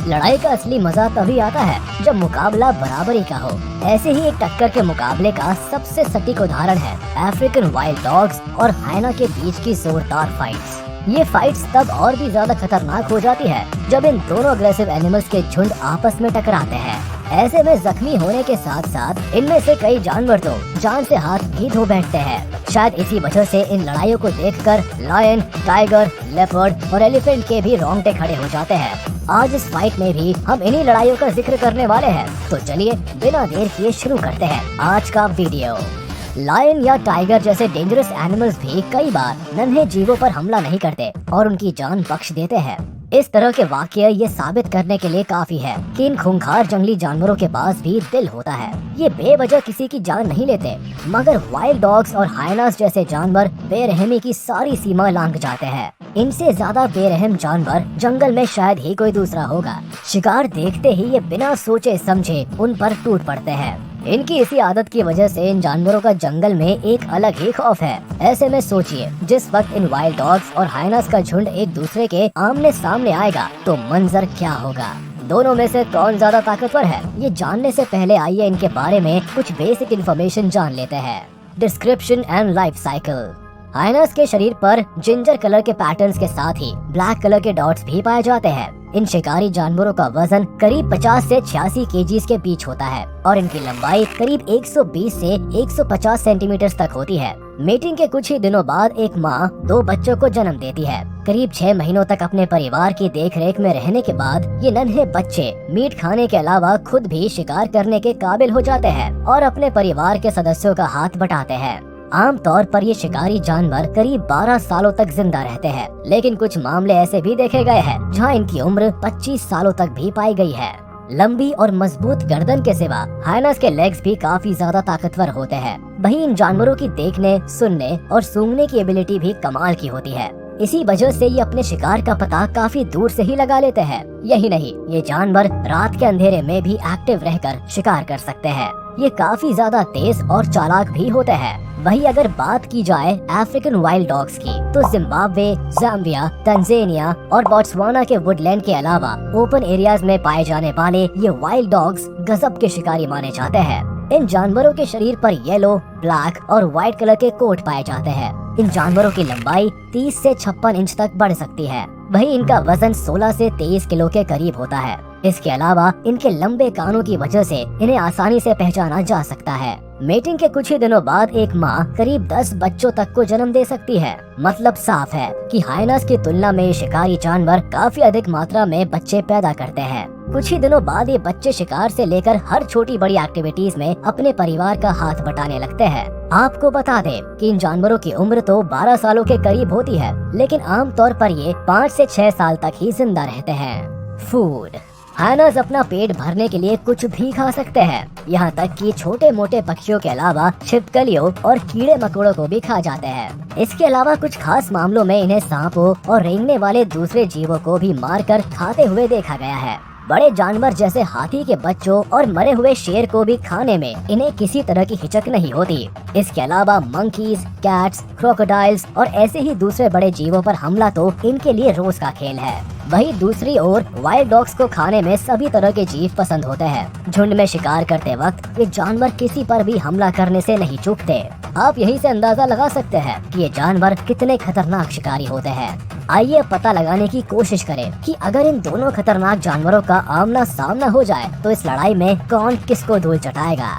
लड़ाई का असली मजा तभी आता है जब मुकाबला बराबरी का हो। ऐसे ही एक टक्कर के मुकाबले का सबसे सटीक उदाहरण है अफ्रीकन वाइल्ड डॉग्स और हाइना के बीच की जोरदार फाइट्स। ये फाइट्स तब और भी ज्यादा खतरनाक हो जाती है जब इन दोनों अग्रेसिव एनिमल्स के झुंड आपस में टकराते हैं। ऐसे में जख्मी होने के साथ साथ इनमें से कई जानवर तो जान से हाथ भी धो बैठते हैं। शायद इसी वजह से इन लड़ाइयों को देखकर लायन, टाइगर, लेपर्ड और एलिफेंट के भी रोंगटे खड़े हो जाते हैं। आज इस फाइट में भी हम इन्हीं लड़ाइयों का जिक्र करने वाले हैं, तो चलिए बिना देर किए शुरू करते हैं आज का वीडियो। लायन या टाइगर जैसे डेंजरस एनिमल्स भी कई बार नन्हे जीवों पर हमला नहीं करते और उनकी जान बख्श देते हैं। इस तरह के वाकये ये साबित करने के लिए काफी है कि इन खूंखार जंगली जानवरों के पास भी दिल होता है। ये बेवजह किसी की जान नहीं लेते, मगर वाइल्ड डॉग्स और हाइनास जैसे जानवर बेरहमी की सारी सीमा लांघ जाते हैं। इनसे ज्यादा बेरहम जानवर जंगल में शायद ही कोई दूसरा होगा। शिकार देखते ही ये बिना सोचे समझे उन पर टूट पड़ते हैं। इनकी इसी आदत की वजह से इन जानवरों का जंगल में एक अलग ही खौफ है। ऐसे में सोचिए, जिस वक्त इन वाइल्ड डॉग्स और हाइनास का झुंड एक दूसरे के आमने सामने आएगा तो मंजर क्या होगा। दोनों में से कौन ज्यादा ताकतवर है, ये जानने से पहले आइए इनके बारे में कुछ बेसिक इन्फॉर्मेशन जान लेते हैं। Description and life cycle. Hyenas के शरीर पर जिंजर कलर के पैटर्न्स के साथ ही ब्लैक कलर के डॉट्स भी पाए जाते हैं। इन शिकारी जानवरों का वजन करीब 50 से 86 केजीज के बीच होता है और इनकी लंबाई करीब 120 से 150 सेंटीमीटर तक होती है। मीटिंग के कुछ ही दिनों बाद एक माँ 2 बच्चों को जन्म देती है। करीब 6 महीनों तक अपने परिवार की देखरेख में रहने के बाद ये नन्हे बच्चे मीट खाने के अलावा खुद भी शिकार करने के काबिल हो जाते हैं और अपने परिवार के सदस्यों का हाथ बटाते हैं। आमतौर पर ये शिकारी जानवर करीब 12 सालों तक जिंदा रहते हैं, लेकिन कुछ मामले ऐसे भी देखे गए हैं जहां इनकी उम्र 25 सालों तक भी पाई गई है। लंबी और मजबूत गर्दन के सिवा हाइनास के लेग्स भी काफी ज्यादा ताकतवर होते हैं। वहीं इन जानवरों की देखने, सुनने और सूंघने की एबिलिटी भी कमाल की होती है। इसी वजह से ये अपने शिकार का पता काफी दूर से ही लगा लेते हैं। यही नहीं, ये जानवर रात के अंधेरे में भी एक्टिव रहकर शिकार कर सकते हैं। ये काफी ज्यादा तेज और चालाक भी होते हैं। वही अगर बात की जाए अफ्रीकन वाइल्ड डॉग्स की, तो जिम्बाब्वे, जाम्बिया, तंजानिया और बोत्सवाना के वुडलैंड के अलावा ओपन एरियाज में पाए जाने वाले ये वाइल्ड डॉग्स गजब के शिकारी माने जाते हैं। इन जानवरों के शरीर पर येलो, ब्लैक और व्हाइट कलर के कोट पाए जाते हैं। इन जानवरों की लंबाई 30 से 56 इंच तक बढ़ सकती है। वहीं इनका वजन 16 से 23 किलो के करीब होता है। इसके अलावा इनके लंबे कानों की वजह से इन्हें आसानी से पहचाना जा सकता है। मेटिंग के कुछ ही दिनों बाद एक माँ करीब 10 बच्चों तक को जन्म दे सकती है। मतलब साफ है कि हाइनास की तुलना में शिकारी जानवर काफी अधिक मात्रा में बच्चे पैदा करते हैं। कुछ ही दिनों बाद ये बच्चे शिकार से लेकर हर छोटी बड़ी एक्टिविटीज में अपने परिवार का हाथ बटाने लगते हैं। आपको बता दें कि इन जानवरों की उम्र तो 12 सालों के करीब होती है, लेकिन आमतौर पर ये 5 से 6 साल तक ही जिंदा रहते हैं। फूड। हाइनास अपना पेट भरने के लिए कुछ भी खा सकते हैं, यहाँ तक कि छोटे मोटे पक्षियों के अलावा छिपकलियों और कीड़े मकोड़ों को भी खा जाते हैं। इसके अलावा कुछ खास मामलों में इन्हें सांपों और रेंगने वाले दूसरे जीवों को भी मारकर खाते हुए देखा गया है। बड़े जानवर जैसे हाथी के बच्चों और मरे हुए शेर को भी खाने में इन्हें किसी तरह की हिचक नहीं होती। इसके अलावा मंकीज, कैट्स, क्रोकोडाइल्स और ऐसे ही दूसरे बड़े जीवों पर हमला तो इनके लिए रोज का खेल है। वहीं दूसरी ओर वाइल्ड डॉग्स को खाने में सभी तरह के जीव पसंद होते हैं। झुंड में शिकार करते वक्त ये जानवर किसी पर भी हमला करने से नहीं चूकते। आप यहीं से अंदाजा लगा सकते हैं कि ये जानवर कितने खतरनाक शिकारी होते हैं। आइए पता लगाने की कोशिश करें कि अगर इन दोनों खतरनाक जानवरों का आमना सामना हो जाए तो इस लड़ाई में कौन किसको धूल चटाएगा।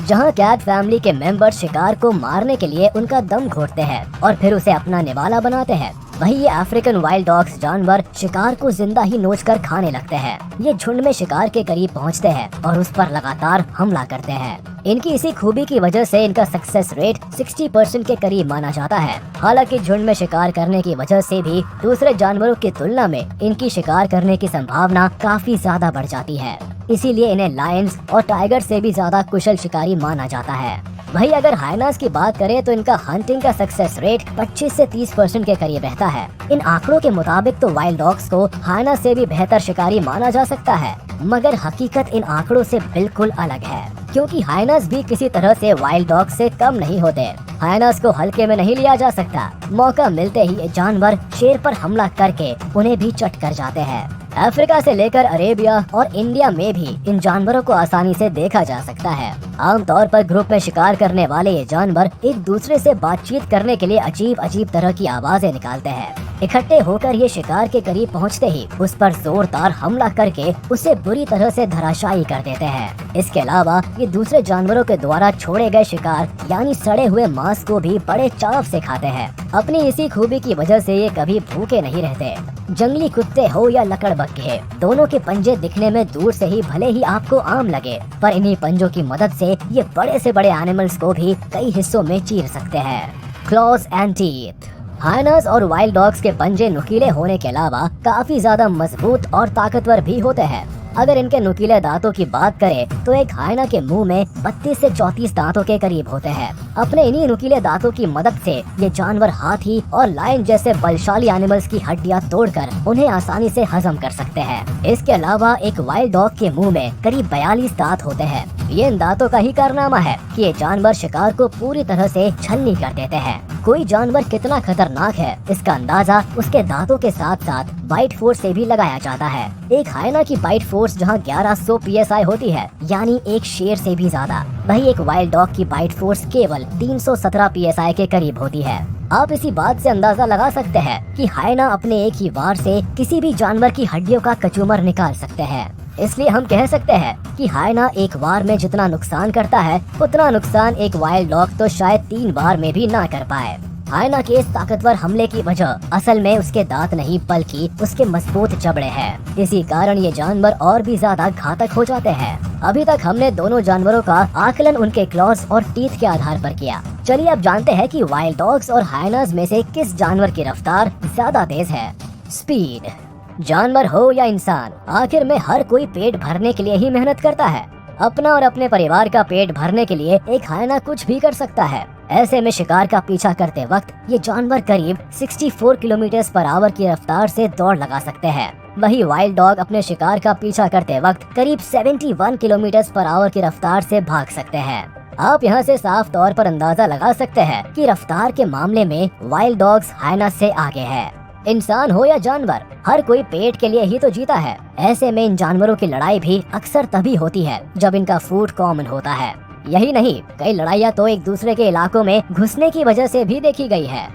जहां कैट फैमिली के मेंबर शिकार को मारने के लिए उनका दम घोटते हैं और फिर उसे अपना निवाला बनाते हैं, वहीं ये अफ्रीकन वाइल्ड डॉग्स जानवर शिकार को जिंदा ही नोचकर खाने लगते हैं। ये झुंड में शिकार के करीब पहुंचते हैं और उस पर लगातार हमला करते हैं। इनकी इसी खूबी की वजह से इनका सक्सेस रेट 60% के करीब माना जाता है। हालांकि झुंड में शिकार करने की वजह से भी दूसरे जानवरों की तुलना में इनकी शिकार करने की संभावना काफी ज्यादा बढ़ जाती है। इसीलिए इन्हें लायंस और टाइगर से भी ज्यादा कुशल शिकारी माना जाता है। वहीं अगर हाइनास की बात करें तो इनका हंटिंग का सक्सेस रेट 25 से 30% के करीब रहता है। इन आंकड़ों के मुताबिक तो वाइल्ड डॉग्स को हाइनास से भी बेहतर शिकारी माना जा सकता है। मगर हकीकत इन आंकड़ों से बिल्कुल अलग है, क्योंकि हाइनास भी किसी तरह से वाइल्ड डॉग से कम नहीं होते। हाइनास को हल्के में नहीं लिया जा सकता। मौका मिलते ही ये जानवर शेर पर हमला करके उन्हें भी चट कर जाते हैं। अफ्रीका से लेकर अरेबिया और इंडिया में भी इन जानवरों को आसानी से देखा जा सकता है। आमतौर पर ग्रुप में शिकार करने वाले ये जानवर एक दूसरे से बातचीत करने के लिए अजीब अजीब तरह की आवाजें निकालते हैं। इकट्ठे होकर ये शिकार के करीब पहुंचते ही उस पर जोरदार हमला करके उसे बुरी तरह से धराशायी कर देते हैं। इसके अलावा ये दूसरे जानवरों के द्वारा छोड़े गए शिकार यानी सड़े हुए मांस को भी बड़े चाव से खाते हैं। अपनी इसी खूबी की वजह से ये कभी भूखे नहीं रहते। जंगली कुत्ते हो या लकड़बग्घे, दोनों के पंजे दिखने में दूर से ही भले ही आपको आम लगे, पर इन्हीं पंजों की मदद से ये बड़े से बड़े एनिमल्स को भी कई हिस्सों में चीर सकते हैं। Clause and teeth. हाइनास और वाइल्ड डॉग्स के पंजे नुकीले होने के अलावा काफी ज्यादा मजबूत और ताकतवर भी होते हैं। अगर इनके नुकीले दांतों की बात करें तो एक हाइना के मुंह में 32 से 34 दांतों के करीब होते हैं। अपने इन्हीं नुकीले दांतों की मदद से ये जानवर हाथी और लायन जैसे बलशाली एनिमल्स की हड्डियां तोड़कर उन्हें आसानी से हजम कर सकते हैं। इसके अलावा एक वाइल्ड डॉग के मुंह में करीब 42 दांत होते हैं। ये इन दांतों का ही कारनामा है कि ये जानवर शिकार को पूरी तरह से छलनी कर देते हैं। कोई जानवर कितना खतरनाक है इसका अंदाजा उसके दांतों के साथ साथ बाइट फोर्स से भी लगाया जाता है। एक हाइना की बाइट फोर्स जहां 1100 PSI होती है, यानी एक शेर से भी ज्यादा, वही एक वाइल्ड डॉग की बाइट फोर्स केवल 317 PSI के करीब होती है। आप इसी बात से अंदाजा लगा सकते हैं कि हाइना अपने एक ही वार से किसी भी जानवर की हड्डियों का कचूमर निकाल सकते हैं। इसलिए हम कह सकते हैं कि हाइना एक वार में जितना नुकसान करता है उतना नुकसान एक वाइल्ड डॉग तो शायद 3 बार में भी ना कर पाए। हाइना के इस ताकतवर हमले की वजह असल में उसके दांत नहीं बल्कि उसके मजबूत जबड़े हैं। इसी कारण ये जानवर और भी ज्यादा घातक हो जाते हैं। अभी तक हमने दोनों जानवरों का आकलन उनके क्लॉज और टीथ के आधार पर किया। चलिए अब जानते हैं कि वाइल्ड डॉग्स और हाइनास में से किस जानवर की रफ्तार ज्यादा तेज है। स्पीड। जानवर हो या इंसान, आखिर में हर कोई पेट भरने के लिए ही मेहनत करता है। अपना और अपने परिवार का पेट भरने के लिए एक हाइना कुछ भी कर सकता है। ऐसे में शिकार का पीछा करते वक्त ये जानवर करीब 64 किलोमीटर/आवर की रफ्तार से दौड़ लगा सकते हैं। वही वाइल्ड डॉग अपने शिकार का पीछा करते वक्त करीब 71 किलोमीटर/आवर की रफ्तार से भाग सकते हैं। आप यहाँ से साफ तौर पर अंदाजा लगा सकते हैं कि रफ्तार के मामले में वाइल्ड डॉग्स हाइना से आगे है। इंसान हो या जानवर, हर कोई पेट के लिए ही तो जीता है। ऐसे में इन जानवरों की लड़ाई भी अक्सर तभी होती है जब इनका फूड कॉमन होता है। यही नहीं, कई लड़ाइयाँ तो एक दूसरे के इलाकों में घुसने की वजह से भी देखी गई है।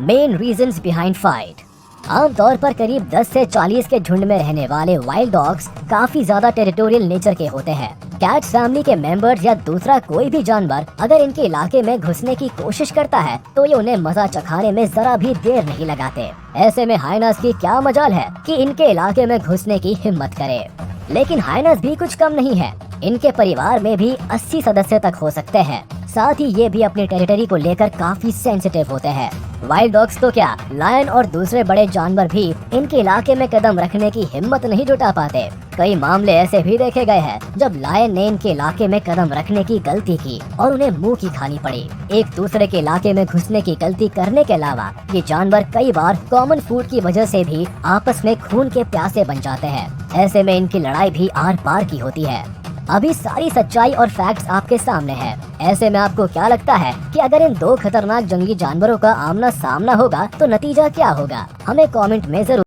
Main reasons behind fight. आमतौर पर करीब 10 से 40 के झुंड में रहने वाले वाइल्ड डॉग्स काफी ज्यादा टेरिटोरियल नेचर के होते हैं। कैट्स फैमिली के मेंबर्स या दूसरा कोई भी जानवर अगर इनके इलाके में घुसने की कोशिश करता है तो ये उन्हें मजा चखाने में जरा भी देर नहीं लगाते। ऐसे में हाइनास की क्या मजाल है कि इनके इलाके में घुसने की हिम्मत करे। लेकिन हाइनास भी कुछ कम नहीं है। इनके परिवार में भी 80 सदस्य तक हो सकते हैं। साथ ही ये भी अपनी टेरिटरी को लेकर काफी सेंसिटिव होते हैं। वाइल्ड डॉग्स तो क्या, लायन और दूसरे बड़े जानवर भी इनके इलाके में कदम रखने की हिम्मत नहीं जुटा पाते। कई मामले ऐसे भी देखे गए हैं जब लायन ने इनके इलाके में कदम रखने की गलती की और उन्हें मुंह की खानी पड़ी। एक दूसरे के इलाके में घुसने की गलती करने के अलावा ये जानवर कई बार कॉमन फूड की वजह से भी आपस में खून के प्यासे बन जाते हैं। ऐसे में इनकी लड़ाई भी आर पार की होती है। अभी सारी सच्चाई और फैक्ट्स आपके सामने है। ऐसे में आपको क्या लगता है कि अगर इन दो खतरनाक जंगली जानवरों का आमना सामना होगा तो नतीजा क्या होगा? हमें कमेंट में जरूर